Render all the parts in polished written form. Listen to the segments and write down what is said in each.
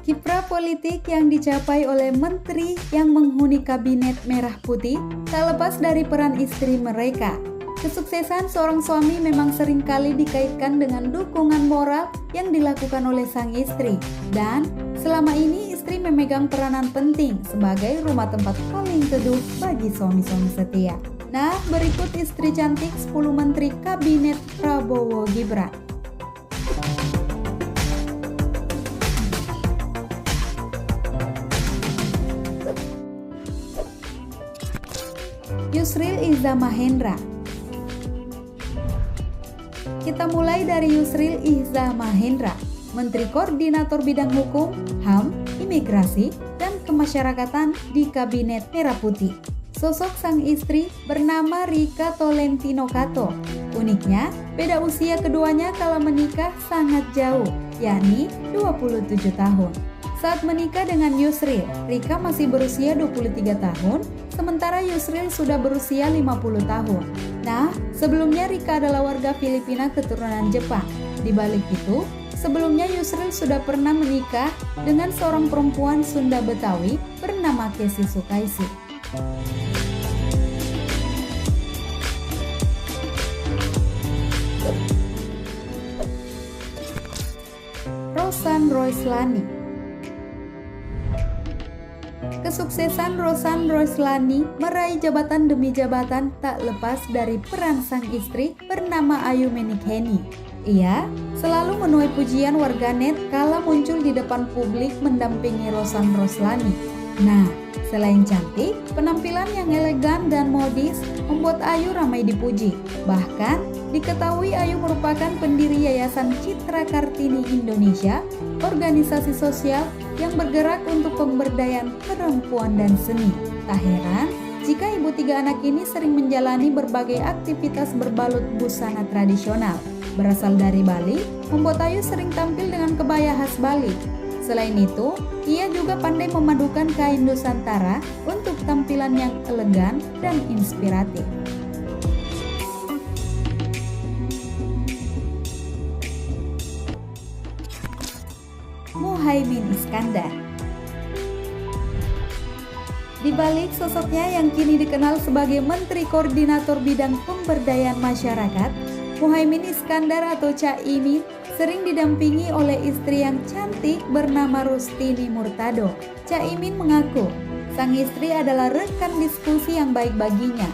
Kiprah politik yang dicapai oleh menteri yang menghuni kabinet merah putih tak lepas dari peran istri mereka. Kesuksesan seorang suami memang seringkali dikaitkan dengan dukungan moral yang dilakukan oleh sang istri. Dan selama ini istri memegang peranan penting sebagai rumah tempat paling teduh bagi suami-suami setia. Nah, berikut istri cantik 10 menteri kabinet Prabowo Gibran. Yusril Iza Mahendra. Kita mulai dari Yusril Iza Mahendra, Menteri Koordinator Bidang Hukum, HAM, Imigrasi, dan Kemasyarakatan di Kabinet Merah Putih. Sosok sang istri bernama Rika Tolentino Kato. Uniknya, beda usia keduanya kala menikah sangat jauh, yakni 27 tahun. Saat menikah dengan Yusril, Rika masih berusia 23 tahun, sementara Yusril sudah berusia 50 tahun. Nah, sebelumnya Rika adalah warga Filipina keturunan Jepang. Di balik itu, sebelumnya Yusril sudah pernah menikah dengan seorang perempuan Sunda Betawi bernama Kesi Sukaisi. Rosan Roislani. Kesuksesan Rosan Roislani meraih jabatan demi jabatan tak lepas dari peran sang istri bernama Ayu Menikheni. Ia selalu menuai pujian warganet kala muncul di depan publik mendampingi Rosan Roislani. Nah, selain cantik, penampilan yang elegan dan modis membuat Ayu ramai dipuji. Bahkan, diketahui Ayu merupakan pendiri Yayasan Citra Kartini Indonesia, organisasi sosial yang bergerak untuk pemberdayaan perempuan dan seni. Tak heran jika ibu 3 anak ini sering menjalani berbagai aktivitas berbalut busana tradisional. Berasal dari Bali, membuat Ayu sering tampil dengan kebaya khas Bali. Selain itu, ia juga pandai memadukan kain Nusantara untuk tampilan yang elegan dan inspiratif. Muhaimin Iskandar. Di balik sosoknya yang kini dikenal sebagai Menteri Koordinator Bidang Pemberdayaan Masyarakat, Muhaimin Iskandar atau Caimin sering didampingi oleh istri yang cantik bernama Rustini Murtado. Caimin mengaku sang istri adalah rekan diskusi yang baik baginya.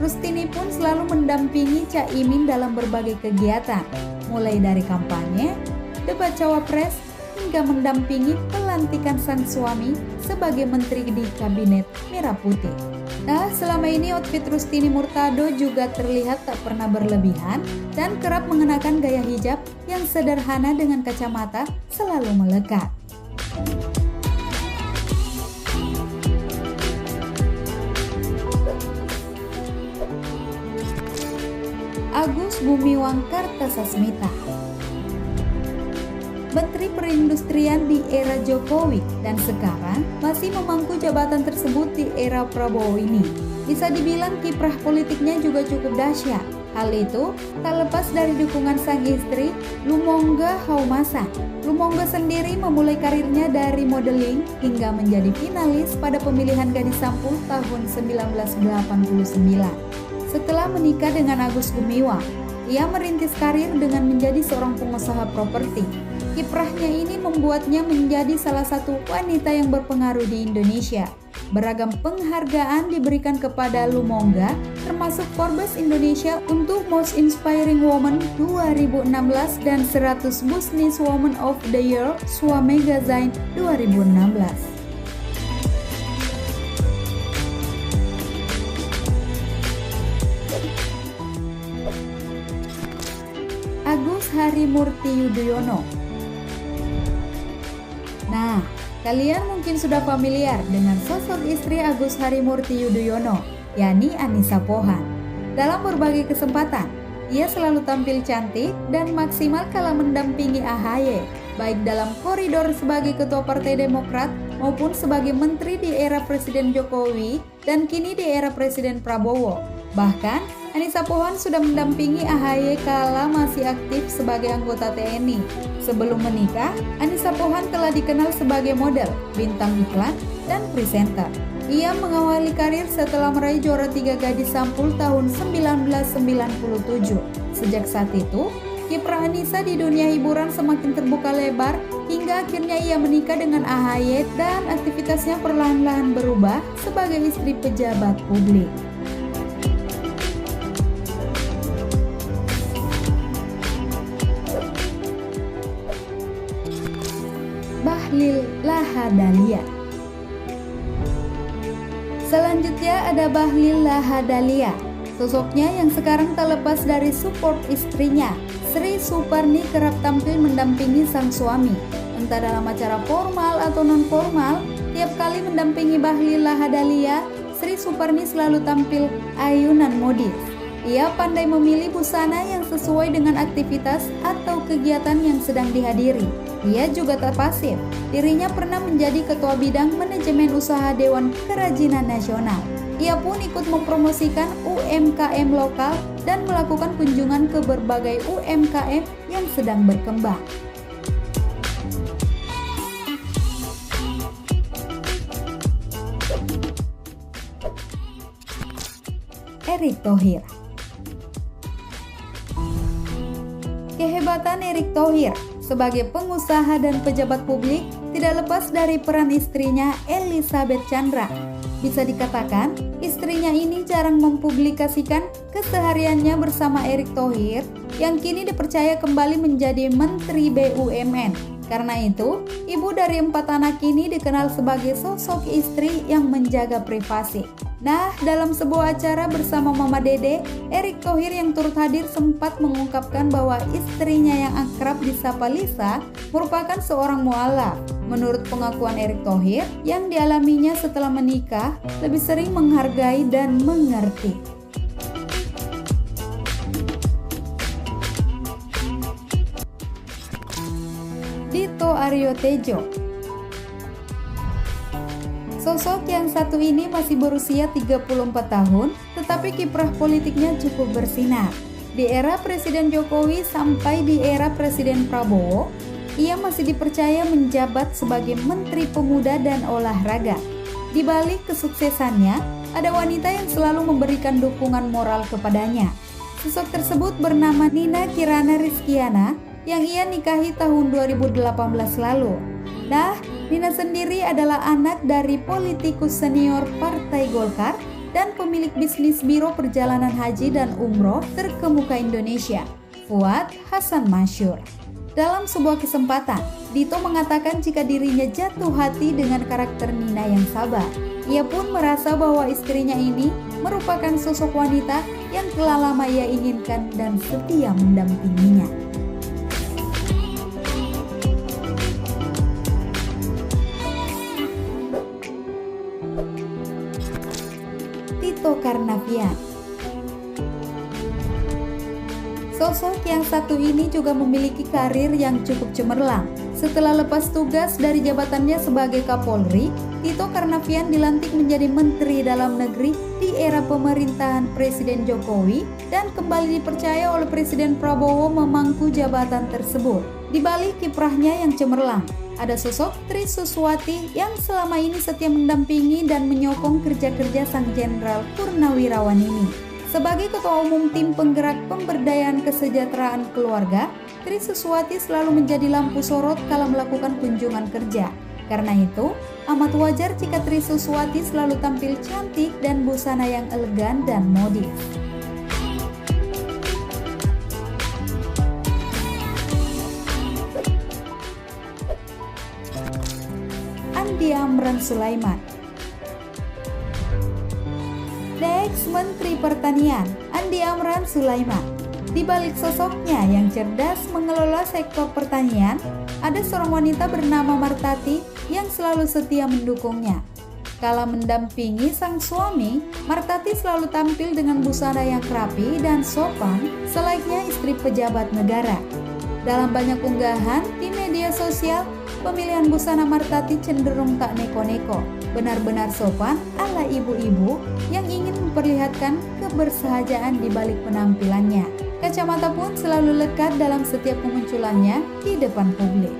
Rustini pun selalu mendampingi Caimin dalam berbagai kegiatan, mulai dari kampanye, debat cawapres, hingga mendampingi pelantikan sang suami sebagai menteri di Kabinet Merah Putih. Nah, selama ini outfit Rustini Murtado juga terlihat tak pernah berlebihan dan kerap mengenakan gaya hijab yang sederhana dengan kacamata selalu melekat. Agus Gumiwang Kartasasmita. Menteri Perindustrian di era Jokowi dan sekarang masih memangku jabatan tersebut di era Prabowo ini. Bisa dibilang kiprah politiknya juga cukup dahsyat. Hal itu tak lepas dari dukungan sang istri, Lumongga Haumasan. Lumongga sendiri memulai karirnya dari modeling hingga menjadi finalis pada pemilihan Gadis Sampul tahun 1989. Setelah menikah dengan Agus Gumiwang, ia merintis karir dengan menjadi seorang pengusaha properti. Kiprahnya ini membuatnya menjadi salah satu wanita yang berpengaruh di Indonesia. Beragam penghargaan diberikan kepada Lumongga, termasuk Forbes Indonesia untuk Most Inspiring Woman 2016 dan 100 Business Woman of the Year Swamegazine 2016. Agus Harimurti Yudhoyono. Nah, kalian mungkin sudah familiar dengan sosok istri Agus Harimurti Yudhoyono, yakni Anissa Pohan. Dalam berbagai kesempatan, ia selalu tampil cantik dan maksimal kala mendampingi AHY, baik dalam koridor sebagai Ketua Partai Demokrat maupun sebagai Menteri di era Presiden Jokowi dan kini di era Presiden Prabowo. Bahkan, Anissa Pohan sudah mendampingi AHY kala masih aktif sebagai anggota TNI. Sebelum menikah, Anissa Pohan telah dikenal sebagai model, bintang iklan, dan presenter. Ia mengawali karir setelah meraih juara 3 Gadis Sampul tahun 1997. Sejak saat itu, kiprah Anissa di dunia hiburan semakin terbuka lebar hingga akhirnya ia menikah dengan AHY dan aktivitasnya perlahan-lahan berubah sebagai istri pejabat publik. Bahlil Lahadalia. Selanjutnya ada Bahlil Lahadalia. Sosoknya yang sekarang tak lepas dari support istrinya. Sri Suparni kerap tampil mendampingi sang suami. Entah dalam acara formal atau non-formal, tiap kali mendampingi Bahlil Lahadalia, Sri Suparni selalu tampil ayunan modis. Ia pandai memilih busana yang sesuai dengan aktivitas atau kegiatan yang sedang dihadiri. Ia juga tak pasif. Dirinya pernah menjadi ketua bidang manajemen usaha Dewan Kerajinan Nasional. Ia pun ikut mempromosikan UMKM lokal dan melakukan kunjungan ke berbagai UMKM yang sedang berkembang. Erick Thohir. Kehebatan Erick Thohir sebagai pengusaha dan pejabat publik tidak lepas dari peran istrinya Elizabeth Chandra. Bisa dikatakan, istrinya ini jarang mempublikasikan kesehariannya bersama Erick Thohir yang kini dipercaya kembali menjadi Menteri BUMN. Karena itu, ibu dari 4 anak ini dikenal sebagai sosok istri yang menjaga privasi. Nah, dalam sebuah acara bersama Mama Dede, Erick Thohir yang turut hadir sempat mengungkapkan bahwa istrinya yang akrab disapa Lisa merupakan seorang mualaf. Menurut pengakuan Erick Thohir, yang dialaminya setelah menikah lebih sering menghargai dan mengerti. Dito Aryo Tejo. Sosok yang satu ini masih berusia 34 tahun, tetapi kiprah politiknya cukup bersinar. Di era Presiden Jokowi sampai di era Presiden Prabowo, ia masih dipercaya menjabat sebagai Menteri Pemuda dan Olahraga. Di balik kesuksesannya, ada wanita yang selalu memberikan dukungan moral kepadanya. Sosok tersebut bernama Nina Kirana Rizkiana yang ia nikahi tahun 2018 lalu. Nah, Nina sendiri adalah anak dari politikus senior Partai Golkar dan pemilik bisnis biro perjalanan haji dan umroh terkemuka Indonesia, Fuad Hasan Masyur. Dalam sebuah kesempatan, Dito mengatakan jika dirinya jatuh hati dengan karakter Nina yang sabar. Ia pun merasa bahwa istrinya ini merupakan sosok wanita yang telah lama ia inginkan dan setia mendampinginya. Tito Karnavian. Sosok yang satu ini juga memiliki karir yang cukup cemerlang. Setelah lepas tugas dari jabatannya sebagai Kapolri, Tito Karnavian dilantik menjadi Menteri Dalam Negeri di era pemerintahan Presiden Jokowi dan kembali dipercaya oleh Presiden Prabowo memangku jabatan tersebut. Di balik kiprahnya yang cemerlang, ada sosok Tri Suswati yang selama ini setia mendampingi dan menyokong kerja-kerja sang Jenderal Purnawirawan ini. Sebagai Ketua Umum Tim Penggerak Pemberdayaan Kesejahteraan Keluarga, Tri Suswati selalu menjadi lampu sorot kala melakukan kunjungan kerja. Karena itu, amat wajar jika Tri Suswati selalu tampil cantik dan busana yang elegan dan modis. Andi Amran Sulaiman. Ex Menteri Pertanian Andi Amran Sulaiman. Di balik sosoknya yang cerdas mengelola sektor pertanian, ada seorang wanita bernama Martati yang selalu setia mendukungnya. Kala mendampingi sang suami, Martati selalu tampil dengan busana yang rapi dan sopan selayaknya istri pejabat negara. Dalam banyak unggahan di media sosial, pemilihan busana Martati cenderung tak neko-neko. benar-benar sopan ala ibu-ibu yang ingin memperlihatkan kebersahajaan di balik penampilannya. Kacamata pun selalu lekat dalam setiap kemunculannya di depan publik.